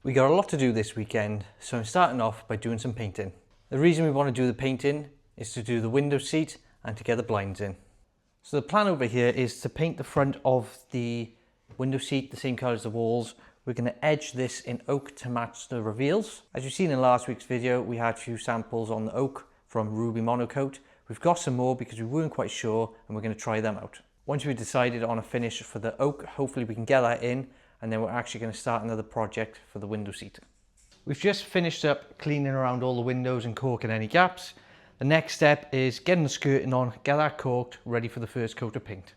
We got a lot to do this weekend, so I'm starting off by doing some painting. The reason we want to do the painting is to do the window seat and to get the blinds in. So the plan over here is to paint the front of the window seat the same colour as the walls. We're going to edge this in oak to match the reveals. As you've seen in last week's video, we had a few samples on the oak from Rubio monocoat. We've got some more because we weren't quite sure and we're going to try them out. Once we've decided on a finish for the oak, hopefully we can get that in, and then we're actually going to start another project for the window seat. We've just finished up cleaning around all the windows and caulking any gaps. The next step is getting the skirting on, get that caulked, ready for the first coat of paint.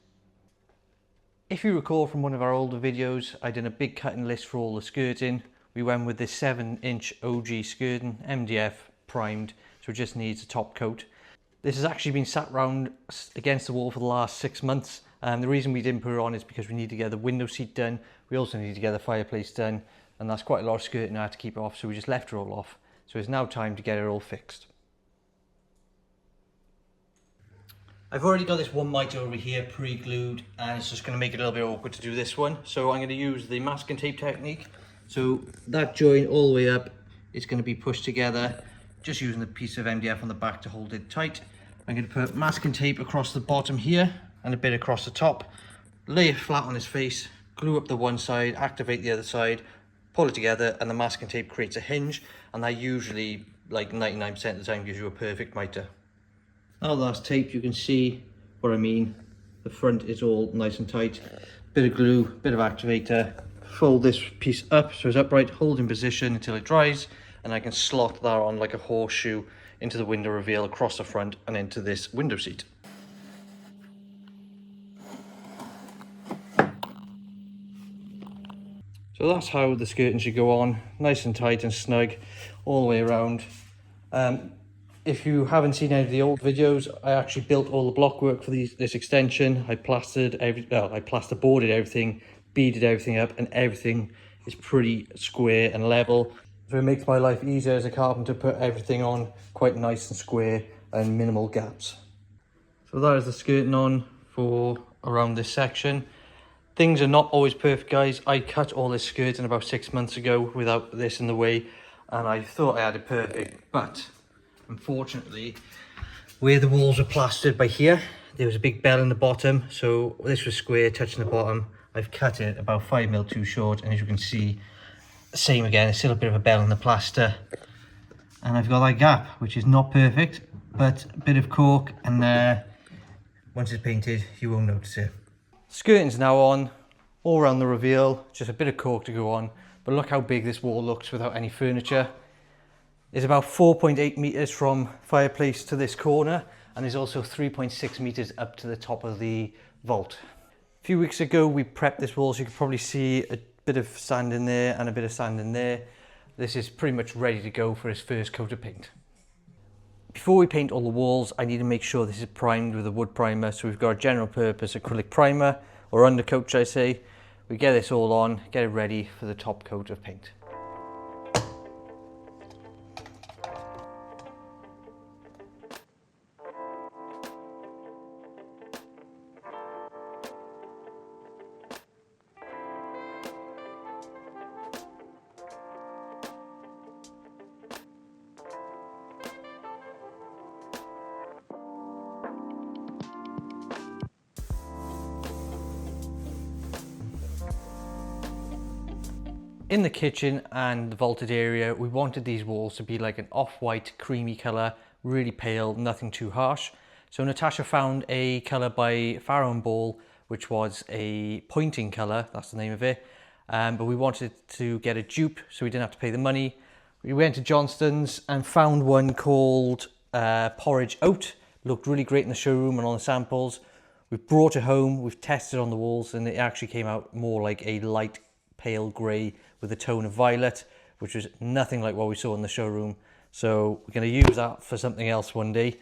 If you recall from one of our older videos, I did a big cutting list for all the skirting. We went with this 7-inch OG skirting, MDF, primed, so it just needs a top coat. This has actually been sat round against the wall for the last 6 months. And the reason we didn't put it on is because we need to get the window seat done. We also need to get the fireplace done, and that's quite a lot of skirting I had to keep it off, so we just left it all off. So it's now time to get it all fixed. I've already got this one miter over here pre-glued, and it's just going to make it a little bit awkward to do this one. So I'm going to use the masking tape technique. So that joint all the way up is going to be pushed together, just using the piece of MDF on the back to hold it tight. I'm going to put masking tape across the bottom here and a bit across the top, lay it flat on his face, glue up the one side, activate the other side, pull it together, and the masking tape creates a hinge, and that usually, like 99% of the time, gives you a perfect miter. Now that's taped, you can see what I mean. The front is all nice and tight. Bit of glue, bit of activator. Fold this piece up so it's upright, hold in position until it dries, and I can slot that on like a horseshoe into the window reveal across the front and into this window seat. So that's how the skirting should go on, nice and tight and snug all the way around. If you haven't seen any of the old videos, I actually built all the block work for this extension. I plasterboarded everything, beaded everything up, and everything is pretty square and level. So it makes my life easier as a carpenter to put everything on quite nice and square and minimal gaps. So that is the skirting on for around this section. Things are not always perfect, guys. I cut all this skirting about 6 months ago without this in the way, and I thought I had it perfect, but unfortunately, where the walls are plastered by here, there was a big bell in the bottom, so this was square touching the bottom. I've cut it about 5mm too short, and as you can see, same again, there's still a bit of a bell in the plaster, and I've got that gap, which is not perfect, but a bit of caulk, and once it's painted, you won't notice it. Skirting's now on, all around the reveal, just a bit of caulk to go on, but look how big this wall looks without any furniture. It's about 4.8 meters from fireplace to this corner, and there's also 3.6 meters up to the top of the vault. A few weeks ago we prepped this wall, so you can probably see a bit of sand in there and a bit of sand in there. This is pretty much ready to go for its first coat of paint. Before we paint all the walls, I need to make sure this is primed with a wood primer. So we've got a general purpose acrylic primer, or undercoat should I say. We get this all on, get it ready for the top coat of paint. In the kitchen and the vaulted area, we wanted these walls to be like an off-white creamy colour, really pale, nothing too harsh. So Natasha found a colour by Farrow & Ball, which was a pointing colour, that's the name of it. But we wanted to get a dupe so we didn't have to pay the money. We went to Johnston's and found one called Porridge Oat. Looked really great in the showroom and on the samples. We've brought it home, we've tested on the walls, and it actually came out more like a light pale grey with a tone of violet, which was nothing like what we saw in the showroom. So we're going to use that for something else one day.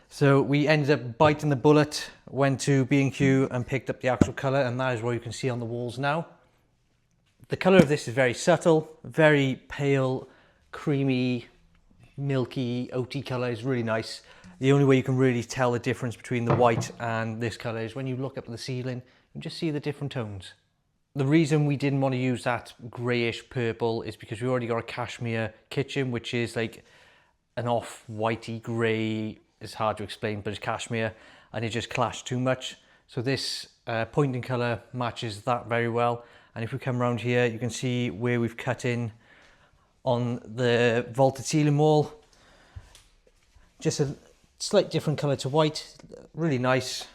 So we ended up biting the bullet, went to B&Q and picked up the actual colour, and that is what you can see on the walls now. The colour of this is very subtle, very pale, creamy, milky, oaty colour. Is really nice. The only way you can really tell the difference between the white and this colour is when you look up at the ceiling and just see the different tones. The reason we didn't want to use that greyish purple is because we already got a cashmere kitchen, which is like an off-whitey grey. It's hard to explain, but it's cashmere, and it just clashed too much. So this pointing colour matches that very well. And if we come around here, you can see where we've cut in on the vaulted ceiling wall. Just a slight different colour to white, really nice.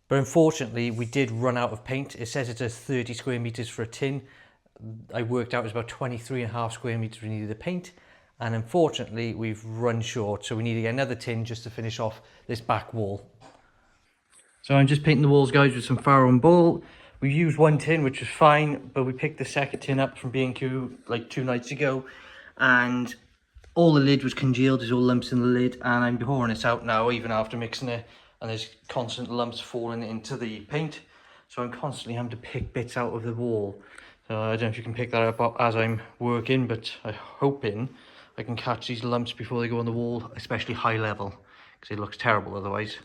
But unfortunately, we did run out of paint. It says it's 30 square metres for a tin. I worked out it was about 23.5 square metres we needed to paint. And unfortunately, we've run short. So we need to get another tin just to finish off this back wall. So I'm just painting the walls, guys, with some Faro and Ball. We used one tin, which was fine, but we picked the second tin up from B&Q like 2 nights ago. And all the lid was congealed. There's all lumps in the lid. And I'm pouring this out now, even after mixing it. And there's constant lumps falling into the paint, so I'm constantly having to pick bits out of the wall. So I don't know if you can pick that up as I'm working, but I'm hoping I can catch these lumps before they go on the wall, especially high level, because it looks terrible otherwise.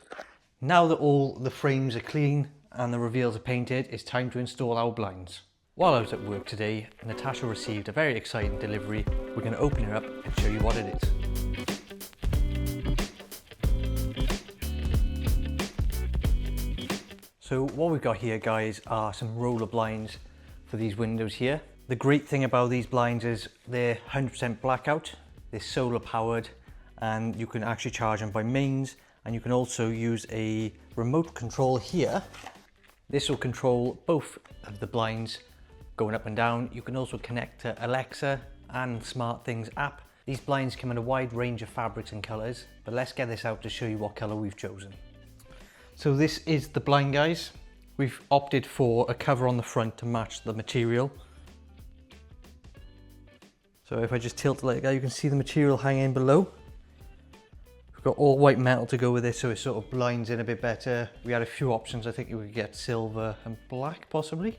Now that all the frames are clean and the reveals are painted, it's time to install our blinds. While I was at work today, Natasha received a very exciting delivery. We're going to open it up and show you what it is. So what we've got here, guys, are some roller blinds for these windows here. The great thing about these blinds is they're 100% blackout, they're solar powered, and you can actually charge them by mains, and you can also use a remote control here. This will control both of the blinds going up and down. You can also connect to Alexa and SmartThings app. These blinds come in a wide range of fabrics and colours, but let's get this out to show you what colour we've chosen. So this is the blind, guys. We've opted for a cover on the front to match the material. So if I just tilt it like that, you can see the material hanging below. We've got all white metal to go with it, so it sort of blinds in a bit better. We had a few options. I think we could get silver and black possibly.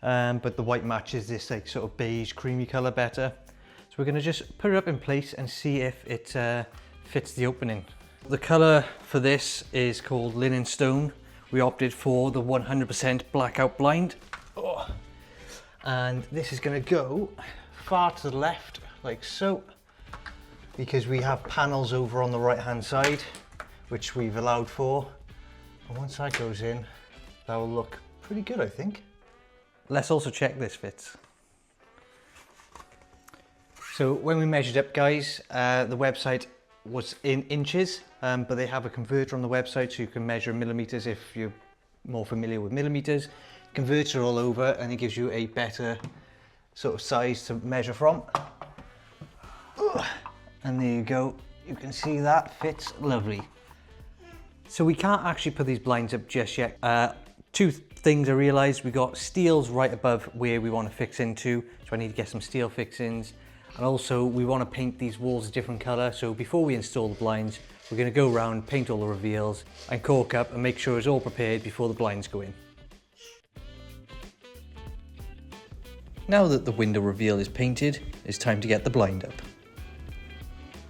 But the white matches this like sort of beige creamy colour better. So we're going to just put it up in place and see if it fits the opening. The colour for this is called Linen Stone. We opted for the 100% blackout blind. Oh. And this is going to go far to the left, like so, because we have panels over on the right hand side, which we've allowed for. And once that goes in, that will look pretty good, I think. Let's also check this fits. So when we measured up, guys, the website was in inches, but they have a converter on the website, so you can measure millimeters if you're more familiar with millimeters. Converts it all over and it gives you a better sort of size to measure from. And there you go, you can see that fits lovely. So we can't actually put these blinds up just yet. Two things I realized: we got steels right above where we want to fix into, so I need to get some steel fixings. And also we want to paint these walls a different colour, so before we install the blinds, we're going to go around, paint all the reveals and cork up and make sure it's all prepared before the blinds go in. Now that the window reveal is painted, it's time to get the blind up.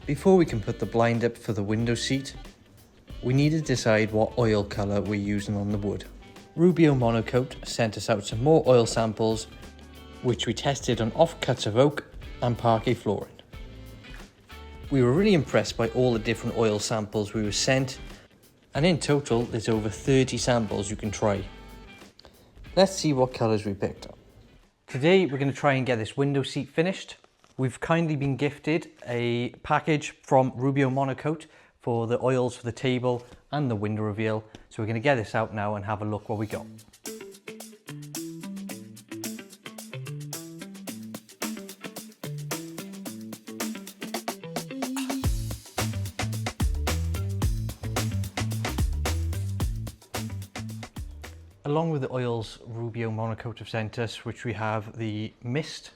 Before we can put the blind up for the window seat, we need to decide what oil colour we're using on the wood. Rubio Monocoat sent us out some more oil samples, which we tested on offcuts of oak and parquet flooring. We were really impressed by all the different oil samples we were sent, and in total there's over 30 samples you can try. Let's see what colours we picked up. Today we're going to try and get this window seat finished. We've kindly been gifted a package from Rubio Monocoat for the oils for the table and the window reveal, so we're going to get this out now and have a look what we got. Along with the oils Rubio Monocoat have sent us, which we have the mist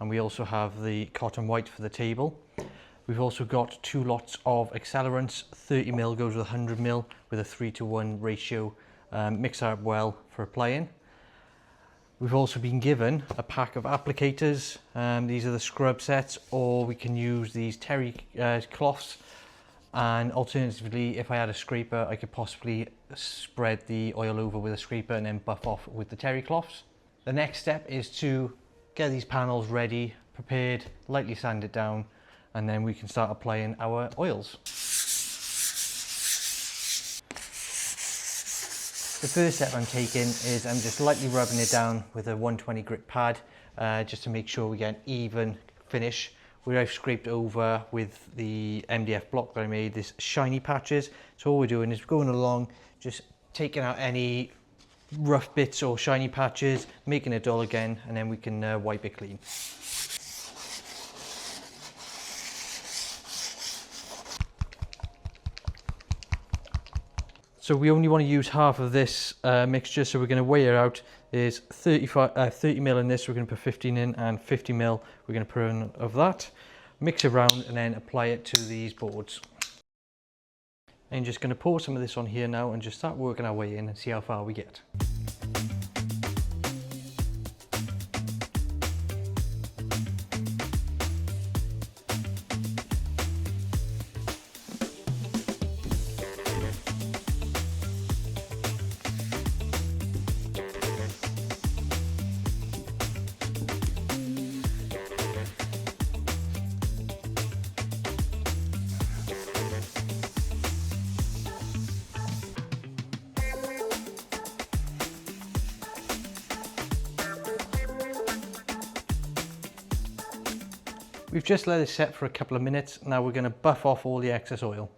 and we also have the cotton white for the table. We've also got 2 lots of accelerants. 30mm goes with 100mm with a 3:1 ratio. Mix that up well for applying. We've also been given a pack of applicators. These are the scrub sets, or we can use these terry cloths. And alternatively, if I had a scraper, I could possibly spread the oil over with a scraper and then buff off with the terry cloths. The next step is to get these panels ready, prepared, lightly sand it down, and then we can start applying our oils. The first step I'm taking is I'm just lightly rubbing it down with a 120 grit pad, just to make sure we get an even finish. Where I've scraped over with the MDF block that I made, this shiny patches. So all we're doing is going along, just taking out any rough bits or shiny patches, making it dull again, and then we can wipe it clean. So we only want to use half of this mixture, so we're going to weigh it out. There's 30 mil in this, we're going to put 15 in, and 50 mil we're going to put in of that. Mix it around and then apply it to these boards. I'm just going to pour some of this on here now and just start working our way in and see how far we get. We've just let it set for a couple of minutes. Now we're going to buff off all the excess oil.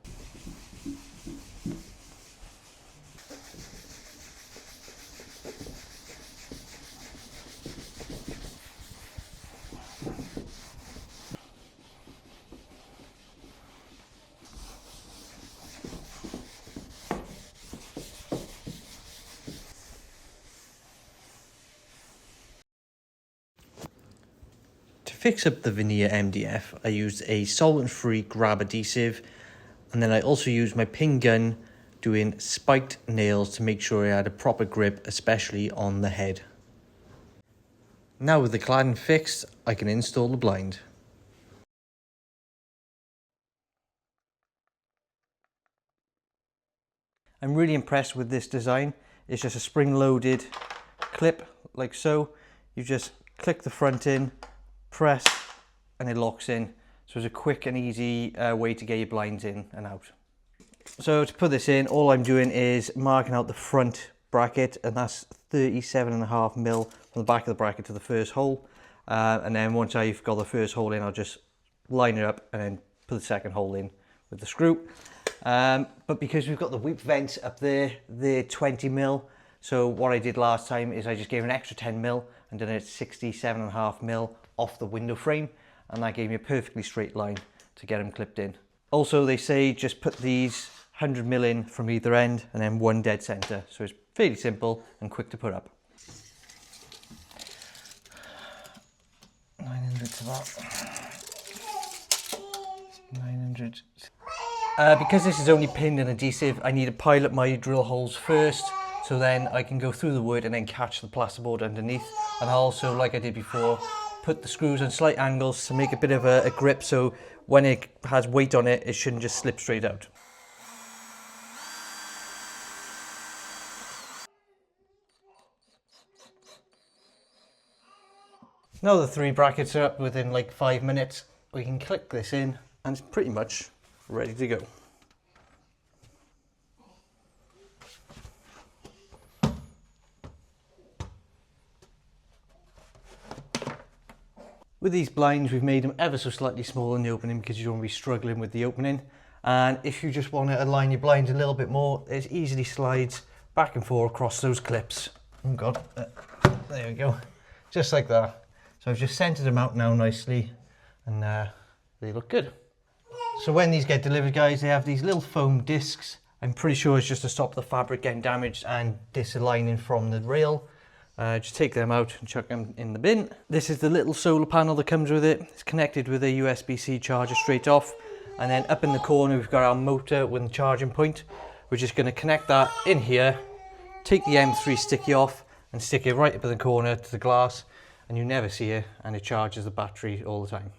To fix up the veneer MDF, I used a solvent-free grab adhesive, and then I also used my pin gun doing spiked nails to make sure I had a proper grip, especially on the head. Now with the cladding fixed, I can install the blind. I'm really impressed with this design. It's just a spring-loaded clip like so. You just click the front in, press, and it locks in. So it's a quick and easy way to get your blinds in and out. So to put this in, all I'm doing is marking out the front bracket, and that's 37.5 mil from the back of the bracket to the first hole. And then once I've got the first hole in, I'll just line it up and then put the second hole in with the screw. But because we've got the whip vents up there, they're 20 mil. So what I did last time is I just gave an extra 10 mil and done it 67.5 mil off the window frame, and that gave me a perfectly straight line to get them clipped in. Also, they say just put these 100 mil in from either end and then one dead center. So it's fairly simple and quick to put up. 900 to that. 900. Because this is only pinned and adhesive, I need to pile up my drill holes first, so then I can go through the wood and then catch the plasterboard underneath. And also, like I did before, put the screws on slight angles to make a bit of a grip, so when it has weight on it, it shouldn't just slip straight out. Now the 3 brackets are up within like 5 minutes, we can click this in and it's pretty much ready to go. With these blinds, we've made them ever so slightly smaller in the opening because you don't want to be struggling with the opening. And if you just want to align your blinds a little bit more, it easily slides back and forth across those clips. Oh God, there we go, just like that. So I've just centered them out now nicely, and they look good. So when these get delivered, guys, they have these little foam discs. I'm pretty sure it's just to stop the fabric getting damaged and disaligning from the rail. Just take them out and chuck them in the bin. This is the little solar panel that comes with it. It's connected with a USB-C charger straight off. And then up in the corner, we've got our motor with the charging point. We're just going to connect that in here, take the M3 sticky off and stick it right up in the corner to the glass, and you never see it, and it charges the battery all the time.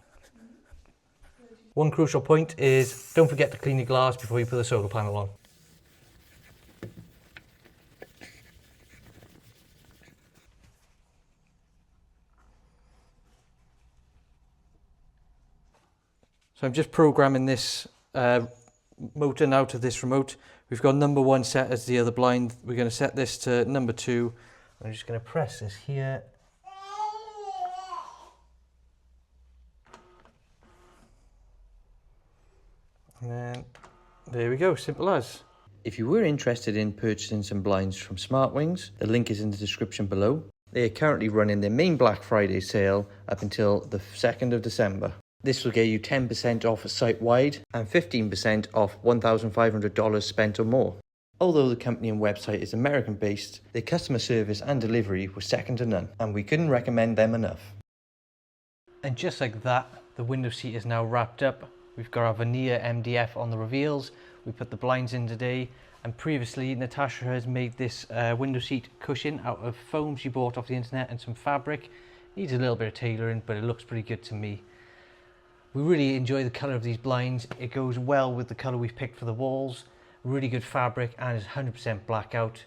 One crucial point is don't forget to clean your glass before you put the solar panel on. So I'm just programming this motor now to this remote. We've got number 1 set as the other blind. We're going to set this to number 2. I'm just going to press this here. And then there we go, simple as. If you were interested in purchasing some blinds from SmartWings, the link is in the description below. They are currently running their main Black Friday sale up until the 2nd of December. This will get you 10% off site-wide and 15% off $1,500 spent or more. Although the company and website is American-based, their customer service and delivery was second to none, and we couldn't recommend them enough. And just like that, the window seat is now wrapped up. We've got our veneer MDF on the reveals. We put the blinds in today, and previously Natasha has made this window seat cushion out of foam she bought off the internet and some fabric. Needs a little bit of tailoring, but it looks pretty good to me. We really enjoy the colour of these blinds. It goes well with the colour we've picked for the walls. Really good fabric and is 100% blackout.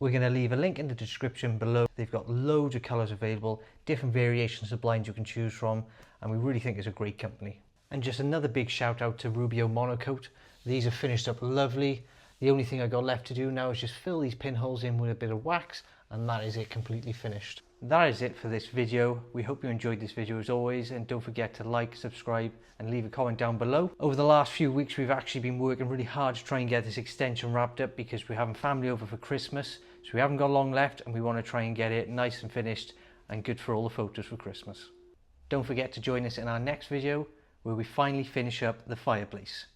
We're going to leave a link in the description below. They've got loads of colours available, different variations of blinds you can choose from, and we really think it's a great company. And just another big shout out to Rubio monocoat. These are finished up lovely. The only thing I got left to do now is just fill these pinholes in with a bit of wax, and that is it, completely finished. That is it for this video. We hope you enjoyed this video as always, and don't forget to like, subscribe and leave a comment down below. Over the last few weeks we've actually been working really hard to try and get this extension wrapped up because we're having family over for Christmas, so we haven't got long left and we want to try and get it nice and finished and good for all the photos for Christmas. Don't forget to join us in our next video where we finally finish up the fireplace.